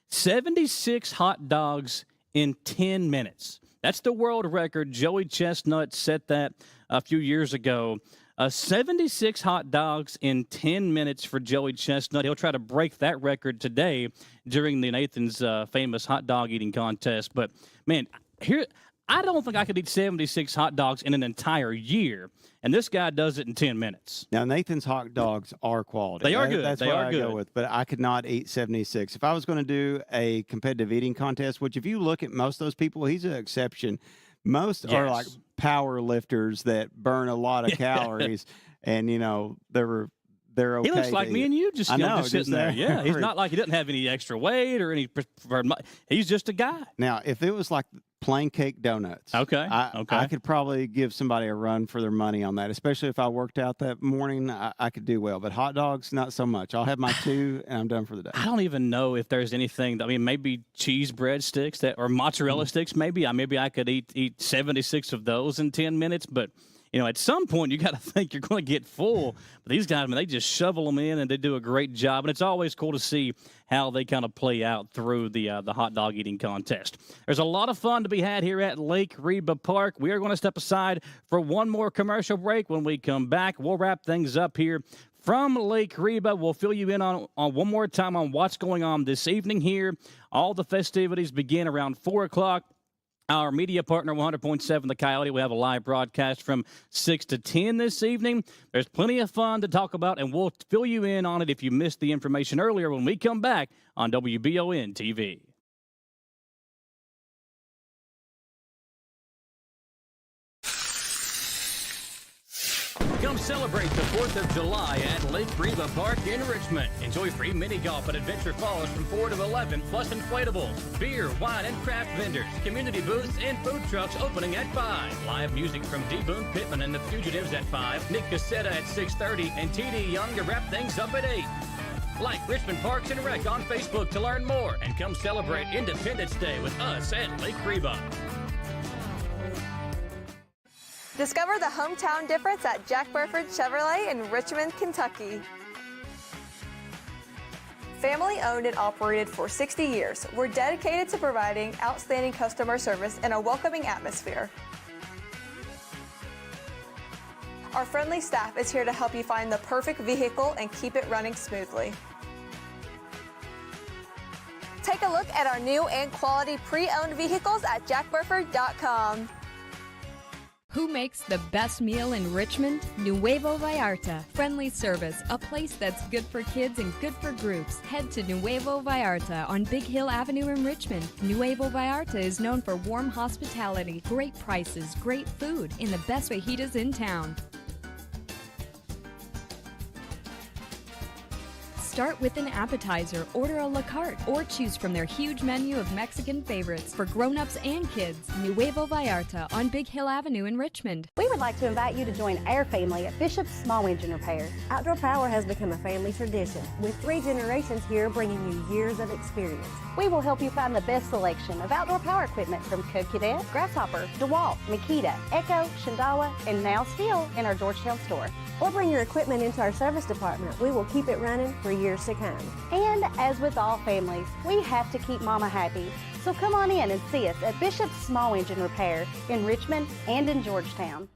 [SPEAKER 1] 76 hot dogs in 10 minutes. That's the world record. Joey Chestnut set that a few years ago. 76 hot dogs in 10 minutes for Joey Chestnut. He'll try to break that record today during the Nathan's famous hot dog eating contest. But, man, I don't think I could eat 76 hot dogs in an entire year, and this guy does it in 10 minutes.
[SPEAKER 7] Now, Nathan's hot dogs are quality.
[SPEAKER 1] They are good.
[SPEAKER 7] That's what I go with, but I could not eat 76. If I was going to do a competitive eating contest, which if you look at most of those people, he's an exception. Most are like power lifters that burn a lot of calories, and, they're okay.
[SPEAKER 1] He looks like me and you just sitting there. Yeah, he's not like he doesn't have any extra weight or any. He's just a guy.
[SPEAKER 7] Now, if it was like plain cake donuts, I could probably give somebody a run for their money on that, especially if I worked out that morning. I could do well, but hot dogs, not so much. I'll have my 2 and I'm done for the day.
[SPEAKER 1] I don't even know if there's anything. Maybe cheese breadsticks or mozzarella sticks. Maybe I could eat 76 of those in 10 minutes, but. at some point you got to think you're going to get full. But these guys, I mean, they just shovel them in, and they do a great job. And it's always cool to see how they kind of play out through the hot dog eating contest. There's a lot of fun to be had here at Lake Reba Park. We are going to step aside for one more commercial break. When we come back, we'll wrap things up here from Lake Reba. We'll fill you in on one more time on what's going on this evening here. All the festivities begin around 4 o'clock. Our media partner, 100.7 The Coyote, we have a live broadcast from 6 to 10 this evening. There's plenty of fun to talk about, and we'll fill you in on it if you missed the information earlier when we come back on WBON-TV. Come celebrate the 4th of July at Lake Reba Park in Richmond. Enjoy free mini golf at Adventure Falls from 4 to 11, plus inflatables, beer, wine, and craft vendors, community booths, and food trucks opening at 5. Live music from D. Boone Pittman and the Fugitives at 5, Nick Cassetta at 6:30, and T.D. Young to wrap things up at 8. Like Richmond Parks and Rec on Facebook to learn more, and come celebrate Independence Day with us at Lake Reba.
[SPEAKER 2] Discover the hometown difference at Jack Burford Chevrolet in Richmond, Kentucky. Family owned and operated for 60 years, we're dedicated to providing outstanding customer service and a welcoming atmosphere. Our friendly staff is here to help you find the perfect vehicle and keep it running smoothly. Take a look at our new and quality pre-owned vehicles at jackburford.com.
[SPEAKER 3] Who makes the best meal in Richmond? Nuevo Vallarta. Friendly service, a place that's good for kids and good for groups. Head to Nuevo Vallarta on Big Hill Avenue in Richmond. Nuevo Vallarta is known for warm hospitality, great prices, great food, and the best fajitas in town. Start with an appetizer, order a la carte, or choose from their huge menu of Mexican favorites for grown-ups and kids. Nuevo Vallarta on Big Hill Avenue in Richmond.
[SPEAKER 4] We would like to invite you to join our family at Bishop's Small Engine Repair.
[SPEAKER 5] Outdoor Power has become a family tradition, with 3 generations here bringing you years of experience.
[SPEAKER 4] We will help you find the best selection of outdoor power equipment from Co-Cadet, Grasshopper, DeWalt, Makita, Echo, Shindawa, and now still in our Georgetown store.
[SPEAKER 5] Or bring your equipment into our service department. We will keep it running for years to come.
[SPEAKER 4] And as with all families, we have to keep Mama happy. So come on in and see us at Bishop's Small Engine Repair in Richmond and in Georgetown.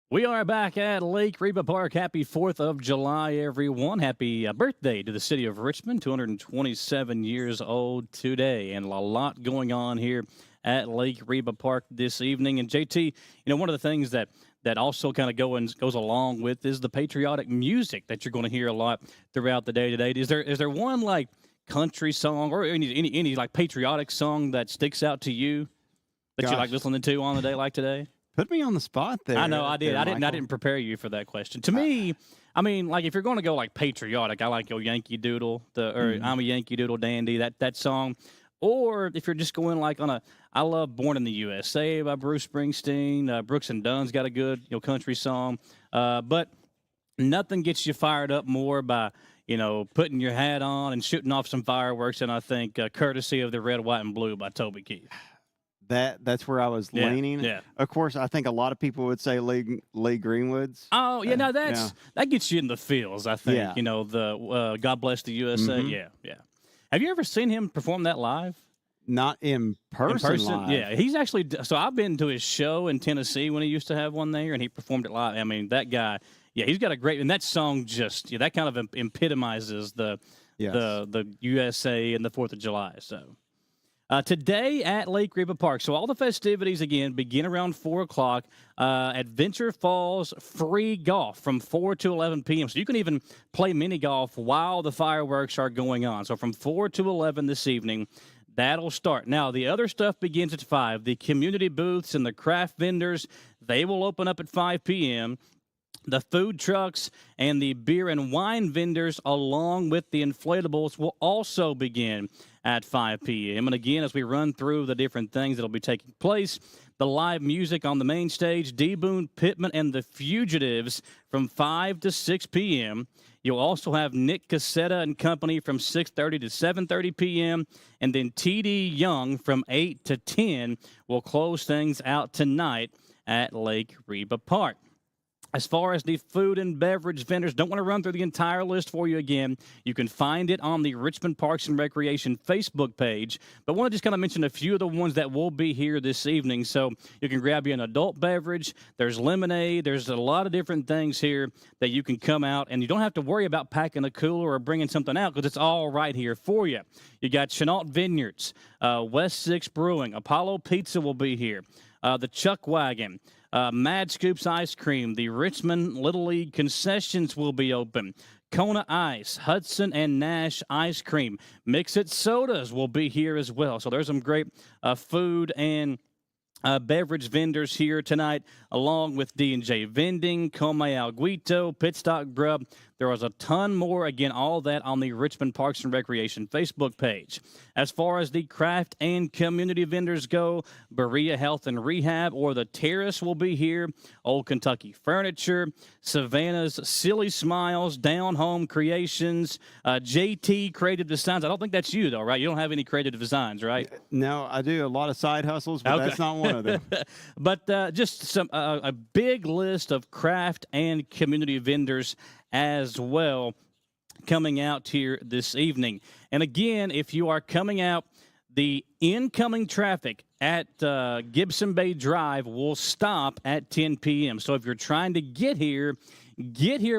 [SPEAKER 1] We are back at Lake Reba Park. Happy 4th of July, everyone. Happy birthday to the city of Richmond, 227 years old today. And a lot going on here at Lake Reba Park this evening. And JT, one of the things that also kind of goes along with is the patriotic music that you're going to hear a lot throughout the day today. Is there one like country song or any like patriotic song that sticks out to you that you like listening to on a day like today?
[SPEAKER 7] Put me on the spot there.
[SPEAKER 1] I know I did.
[SPEAKER 7] There,
[SPEAKER 1] I didn't prepare you for that question. To me, I mean, like if you're going to go like patriotic, I like your Yankee Doodle, I'm a Yankee Doodle dandy. That song. Or if you're just going like on a, I love "Born in the USA" by Bruce Springsteen. Brooks and Dunn's got a good country song, but nothing gets you fired up more by putting your hat on and shooting off some fireworks than I think courtesy of the Red, White, and Blue by Toby Keith.
[SPEAKER 7] That's where I was leaning.
[SPEAKER 1] Yeah.
[SPEAKER 7] Of course, I think a lot of people would say Lee Greenwood's.
[SPEAKER 1] Oh, yeah, no, that gets you in the feels, I think.
[SPEAKER 7] Yeah.
[SPEAKER 1] The God Bless the USA.
[SPEAKER 7] Mm-hmm.
[SPEAKER 1] Yeah. Have you ever seen him perform that live?
[SPEAKER 7] Not in person. Live.
[SPEAKER 1] Yeah. He's actually – so I've been to his show in Tennessee when he used to have one there, and he performed it live. I mean, that guy – yeah, he's got a great – and that song just that kind of epitomizes the USA and the 4th of July. So today at Lake Reba Park. So all the festivities, again, begin around 4 o'clock. Adventure Falls free golf from 4 to 11 p.m. So you can even play mini golf while the fireworks are going on. So from 4 to 11 this evening, that'll start. Now, the other stuff begins at 5. The community booths and the craft vendors, they will open up at 5 p.m., the food trucks and the beer and wine vendors, along with the inflatables, will also begin at 5 p.m. And again, as we run through the different things that will be taking place, the live music on the main stage, D. Boone Pittman and the Fugitives from 5 to 6 p.m. You'll also have Nick Cassetta and company from 6:30 to 7:30 p.m. And then T.D. Young from 8 to 10 will close things out tonight at Lake Reba Park. As far as the food and beverage vendors, don't want to run through the entire list for you again. You can find it on the Richmond Parks and Recreation Facebook page. But I want to just kind of mention a few of the ones that will be here this evening. So you can grab you an adult beverage. There's lemonade. There's a lot of different things here that you can come out. And you don't have to worry about packing a cooler or bringing something out because it's all right here for you. You got Chenault Vineyards, West 6 Brewing, Apollo Pizza will be here, the Chuck Wagon. Mad Scoops Ice Cream, the Richmond Little League concessions will be open. Kona Ice, Hudson and Nash Ice Cream. Mix-It Sodas will be here as well. So there's some great food and beverage vendors here tonight, along with D&J Vending, Come Alguito, Pitstock Grub. There was a ton more. Again, all that on the Richmond Parks and Recreation Facebook page. As far as the craft and community vendors go, Berea Health and Rehab or the Terrace will be here. Old Kentucky Furniture, Savannah's Silly Smiles, Down Home Creations, JT Creative Designs. I don't think that's you, though, right? You don't have any creative designs, right?
[SPEAKER 7] No, I do a lot of side hustles, but that's not one of them.
[SPEAKER 1] But just a big list of craft and community vendors as well coming out here this evening. And again, if you are coming out, the incoming traffic at Gibson Bay Drive will stop at 10 p.m. So if you're trying to get here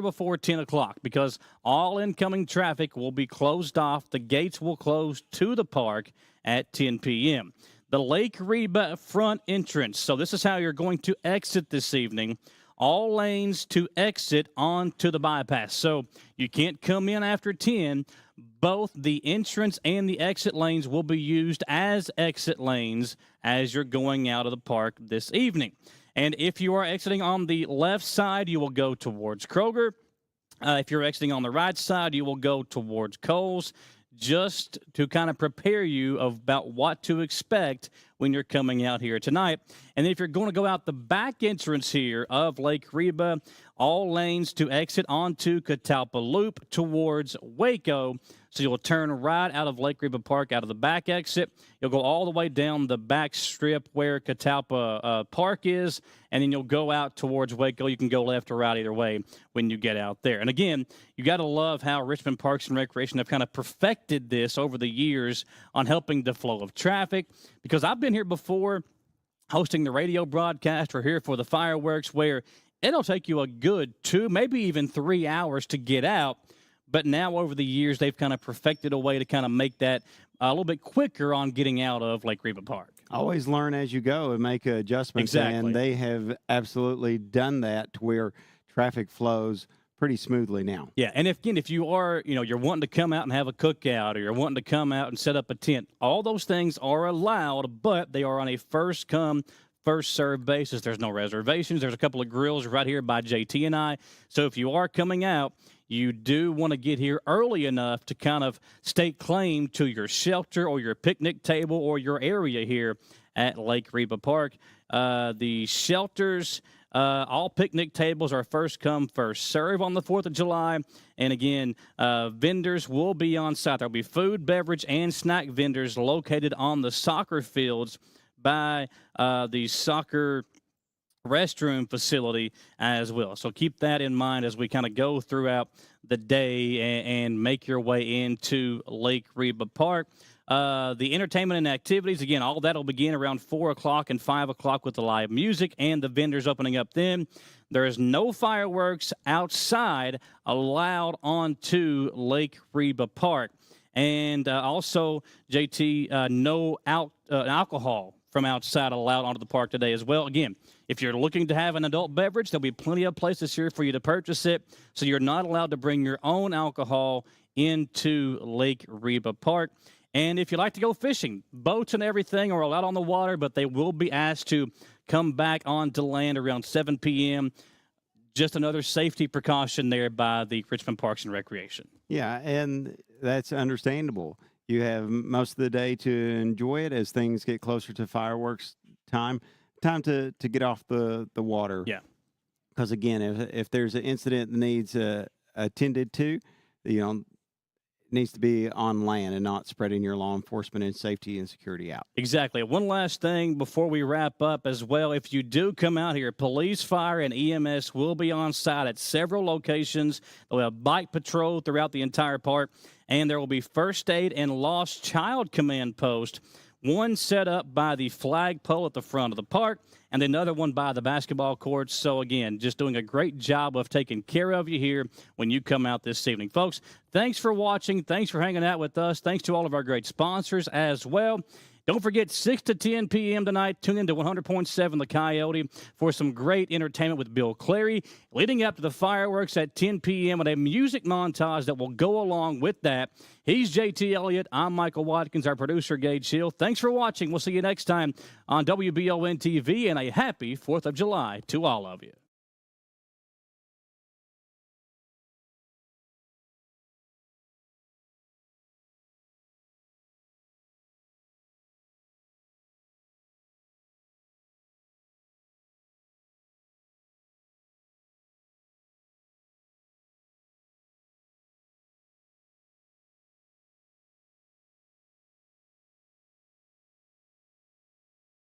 [SPEAKER 1] before 10 o'clock because all incoming traffic will be closed off. The gates will close to the park at 10 p.m. The Lake Reba front entrance. So this is how you're going to exit this evening. All lanes to exit onto the bypass. So you can't come in after 10. Both the entrance and the exit lanes will be used as exit lanes as you're going out of the park this evening. And if you are exiting on the left side, you will go towards Kroger. If you're exiting on the right side, you will go towards Kohl's, just to kind of prepare you about what to expect when you're coming out here tonight. And if you're going to go out the back entrance here of Lake Reba, all lanes to exit onto Catalpa Loop towards Waco. So you'll turn right out of Lake Reba Park, out of the back exit. You'll go all the way down the back strip where Catalpa Park is, and then you'll go out towards Waco. You can go left or right either way when you get out there. And again, you got to love how Richmond Parks and Recreation have kind of perfected this over the years on helping the flow of traffic, because I've been here before hosting the radio broadcast or here for the fireworks where it'll take you a good 2, maybe even 3 hours to get out. But now over the years, they've kind of perfected a way to kind of make that a little bit quicker on getting out of Lake Reba Park.
[SPEAKER 7] Always learn as you go and make adjustments.
[SPEAKER 1] Exactly.
[SPEAKER 7] And they have absolutely done that to where traffic flows pretty smoothly now.
[SPEAKER 1] Yeah, and if you are, you're wanting to come out and have a cookout, or you're wanting to come out and set up a tent, all those things are allowed, but they are on a first come, first served basis. There's no reservations. There's a couple of grills right here by JT and I. So if you are coming out, you do want to get here early enough to kind of stake claim to your shelter or your picnic table or your area here at Lake Reba Park. The shelters, all picnic tables are first come, first serve on the 4th of July. And again, vendors will be on site. There'll be food, beverage, and snack vendors located on the soccer fields by the soccer restroom facility as well. So keep that in mind as we kind of go throughout the day and make your way into Lake Reba Park. The entertainment and activities, again, all that will begin around 4 o'clock and 5 o'clock with the live music and the vendors opening up then. There is no fireworks outside allowed onto Lake Reba Park. And also, JT, no alcohol from outside allowed onto the park today as well. Again, if you're looking to have an adult beverage, there'll be plenty of places here for you to purchase it. So you're not allowed to bring your own alcohol into Lake Reba Park. And if you like to go fishing, boats and everything are allowed on the water, but they will be asked to come back onto land around 7 p.m. Just another safety precaution there by the Richmond Parks and Recreation.
[SPEAKER 7] Yeah, and that's understandable. You have most of the day to enjoy it as things get closer to fireworks time to get off the water.
[SPEAKER 1] Yeah.
[SPEAKER 7] Because, again, if there's an incident that needs attended to, it needs to be on land and not spreading your law enforcement and safety and security out.
[SPEAKER 1] Exactly. One last thing before we wrap up as well. If you do come out here, police, fire, and EMS will be on site at several locations. They'll have bike patrol throughout the entire park, and there will be first aid and lost child command post, one set up by the flagpole at the front of the park and another one by the basketball courts. So, again, just doing a great job of taking care of you here when you come out this evening. Folks, thanks for watching. Thanks for hanging out with us. Thanks to all of our great sponsors as well. Don't forget, 6 to 10 p.m. tonight, tune into 100.7 The Coyote for some great entertainment with Bill Clary, leading up to the fireworks at 10 p.m. and a music montage that will go along with that. He's JT Elliott. I'm Michael Watkins, our producer, Gage Hill. Thanks for watching. We'll see you next time on WBON-TV, and a happy 4th of July to all of you.